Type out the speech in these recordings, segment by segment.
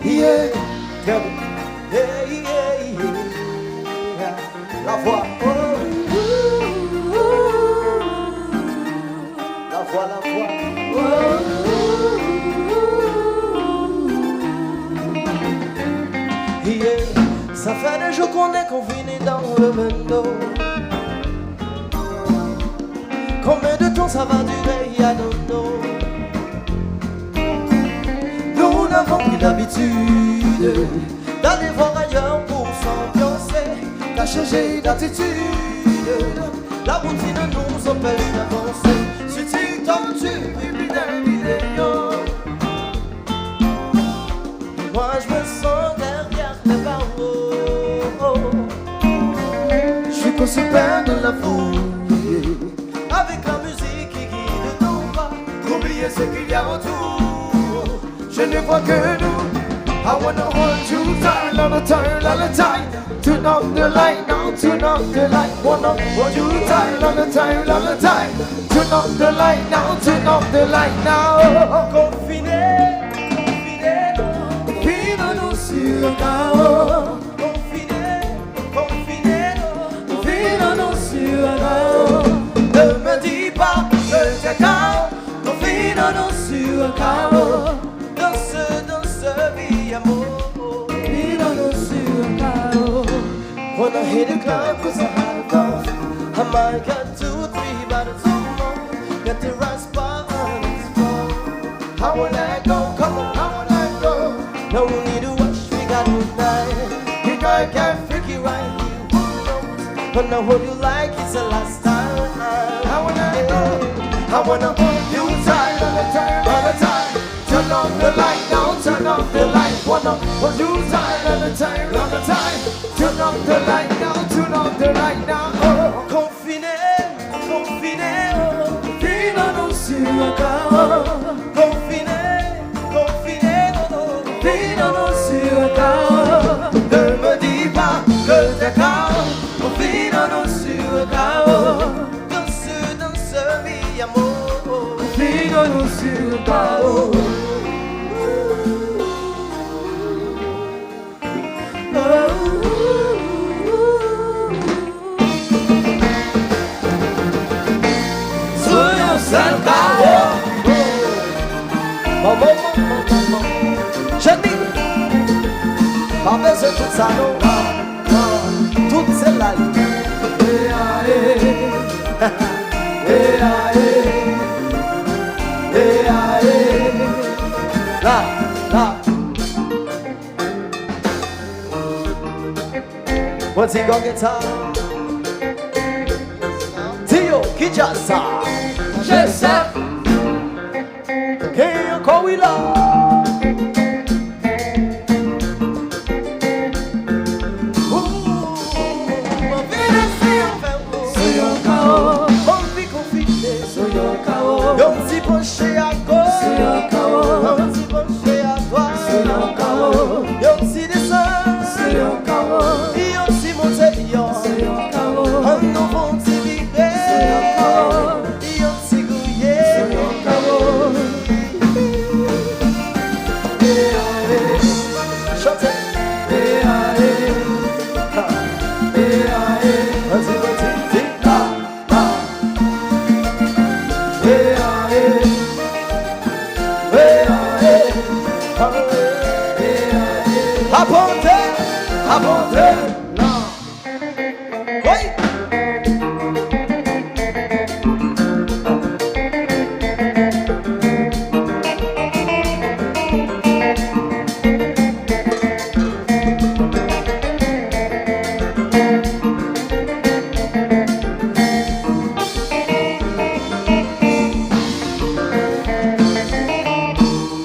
Yeah, très bon. Yeah, yeah, yeah. La voix. La voix, la voix. Yeah. Ça fait des jours qu'on est confinés dans le bando. Combien de temps ça va durer, y'a dodo. Nous n'avons plus l'habitude d'aller voir ailleurs pour s'ambiancer, d'à changer d'attitude. La routine nous empêche d'avancer. Sur TikTok, tu publies des vidéos. Moi je me sens derrière les barreaux. Je suis qu'au super de la foule, avec la musique qui guide nos pas. Oubliez ce qu'il y a autour. Je ne vois que nous. I wanna hold you tight, all the time, all the time. Turn off the light now, turn off the light. Wanna hold you tight, all the time, all the time. Turn off the light now, turn off the light now. Confiné, confiné, confiné-nous sur un carreau. Confiné, confiné, confiné-nous sur un carreau. Ne me dis pas que t'es calme. Confiné-nous sur un carreau. Danse, danse, vie, amour. Confiné-nous sur un carreau. Wanna hit the club cause I had enough. I might get 2, 3 bottles of more. Get the right spot on this floor. How will I go? Come on, how will I go? No need to rush, we got no time. You guys get freaky right here, who knows? But now what you like is the last time. How will I go? I wanna hold you tight all the time, all the time. Turn off the light now, turn off the light. Wanna hold you tight all the time, all the time. Turn off the light now, turn off the light now. Oh. Confiné, confiné, oh. Confiné-nous sur un carreau. Confiné, confiné, oh. Confiné-nous sur un carreau. Ne me dis pas que t'es calme. Confiné-nous sur un carreau. Danse, danse, vie, amour. Confiné-nous sur un carreau. Sur un carreau. Je dis, pas besoin de tout ça, non. Tout c'est la vie. Là, là. What's he gonna get up? Tio, Kijasa. Je sais. Quem corre lá? Uma vida sem um ferro. Sur un carreau. On vit confiné. Sur un carreau. Et on s'y penchait à gauche. Sur un carreau. On s'y penchait à droite. Sur un carreau. Et on s'y descend. Sur un carreau. Et on s'y montait. Sur un carreau. On nous vont s'y vibrer. Sur un carreau. Et on s'y gouillait. Sur un carreau. Chantez. Vas-y, vas-y, dis là, là. Abondé, abondé, non. Oui.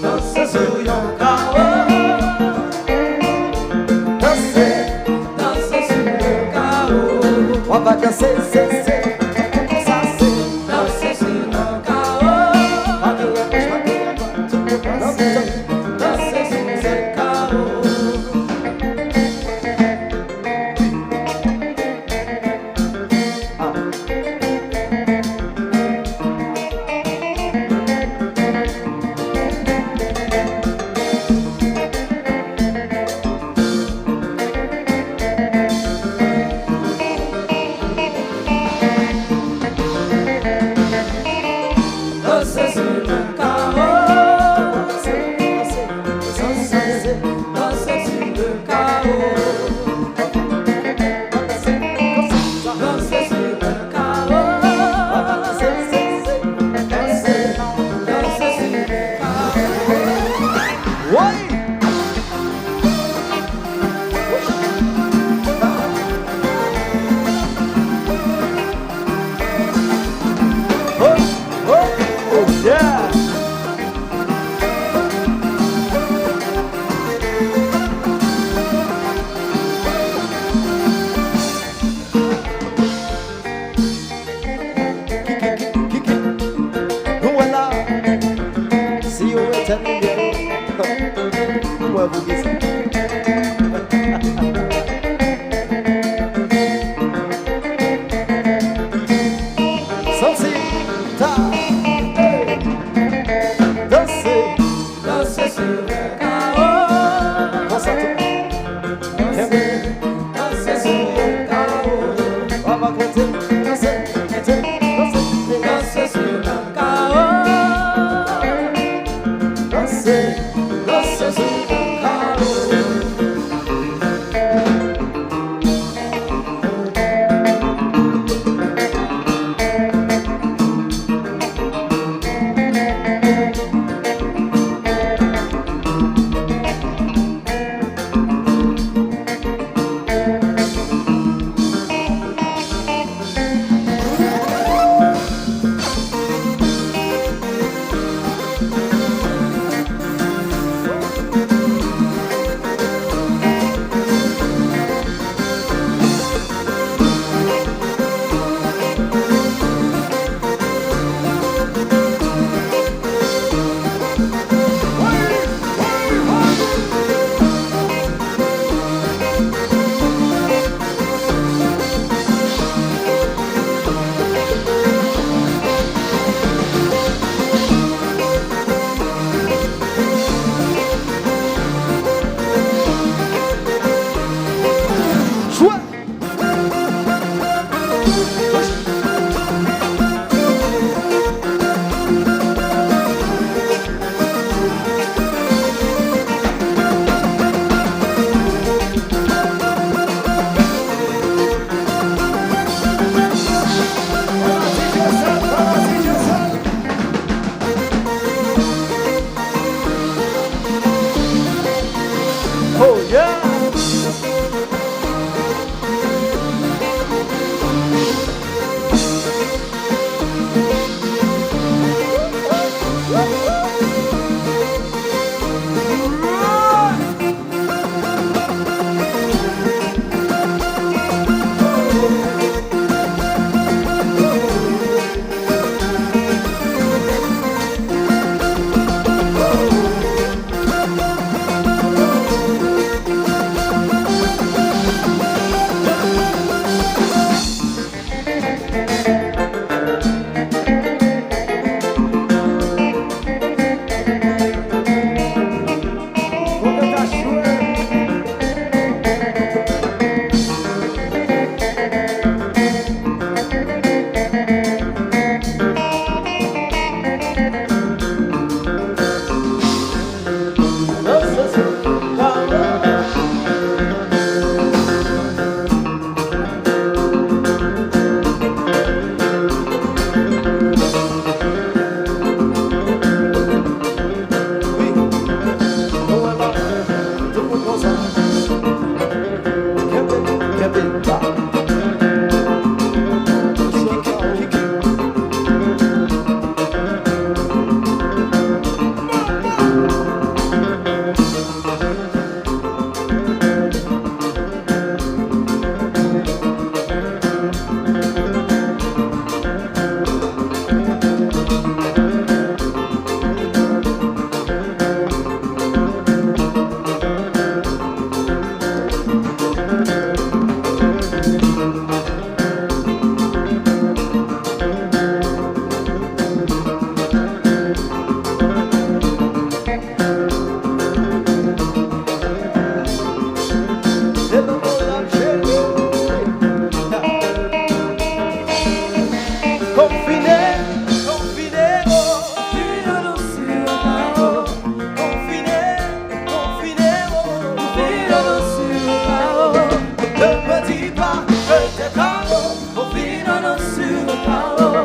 Danse sur un carreau. Danse sur un carreau. On va danser, c'est, ça c'est. Danser sur un carreau. Danser sur un carreau. Moi, vous dites ça. Sorti, ta, hey. Danser, Danser sur un carreau. danse à tout. Danser, danser sur un carreau. On va compter, danser, danser, danser, Danser sur un carreau. danser, Danser sur un carreau. joie. Oh yeah. Sur un carreau.